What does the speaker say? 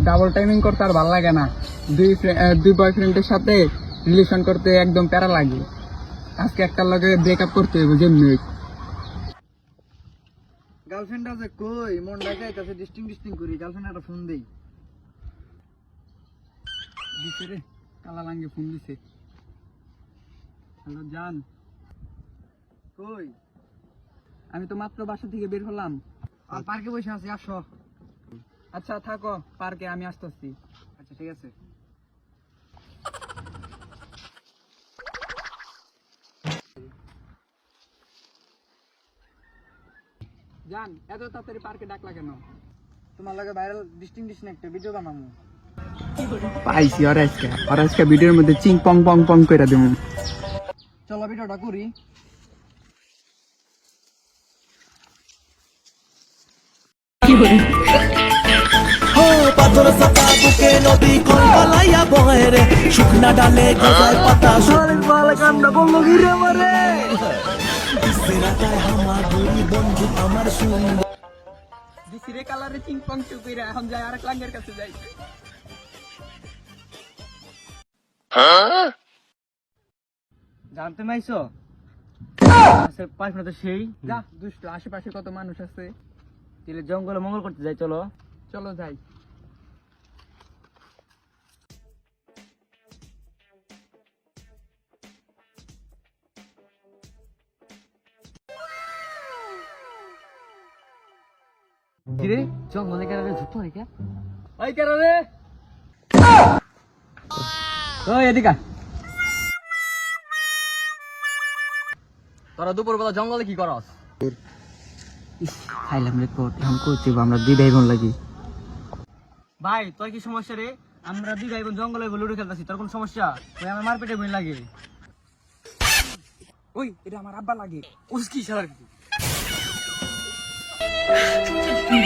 Double timing করতে আর ভালো লাগে না। দুই বয়ফ্রেন্ডের সাথে রিলেশন করতে একদম প্যারা লাগে। আজকে একটার লগে ব্রেকআপ করতে হবে যেমনি। গার্লফ্রেন্ড আছে কই? মন ডাকাই তাছে ডিস্টিং করি। গার্লফ্রেন্ড একটা ফোন দেই। দিছে রে, কালা লাঙ্গে ফোন দিছে। হ্যালো জান, কই? আমি তো মাত্র বাসা থেকে বের হলাম। আর পার্কে বসে আছি, আসো। আচ্ছা থাকো পার্কে, আমি আসতেছি। আচ্ছা ঠিক আছে। জান, এত তাড়াতাড়ি পার্কে ডাকলা কেন? তোমার লাগে ভাইরাল ডিস্টিং একটা ভিডিও বানাবো। পাইছি আর আজকে ভিডিওর মধ্যে চিং পং পং পং করে দেবো। চলো ভিডিওটা করি। পাথর সাতা বুকে নদী কলকালাইয়া বহে রে, শুকনা ডালে গজায় পাতা কান্না বললো ঘিরে আমারে। সেরাটায় আমার দুই বন্ধু আমার সুন্দর দিছিরে কালারে চিং পং চু কইরা এখন যাই আরেক লাঙ্গের কাছে যাই। জানতে মাইছো পাঁচ তো সেই যা দুষ্ট, আশেপাশে কত মানুষ আছে। তাহলে জঙ্গলে মঙ্গল করতে যাই, চলো। চলো যাই। কিরে জঙ্গলে কেন ঝুটো হয় কে? ওই কেন রে? ওই এদিকে তোরা দুপুর বেলা জঙ্গলে কি করস? খাইলাম রে কোট, এখন করছি আমরা দুই ভাই বোন লাগি। ভাই তোর কি সমস্যা রে? আমরা দুই ভাই বোন জঙ্গলে লুডো খেলতেছি, তোর কোন সমস্যা? ওই আমার মারপেটে বোন লাগে। ওই এটা আমার আব্বা লাগে। উস্কি শালার কি? তুই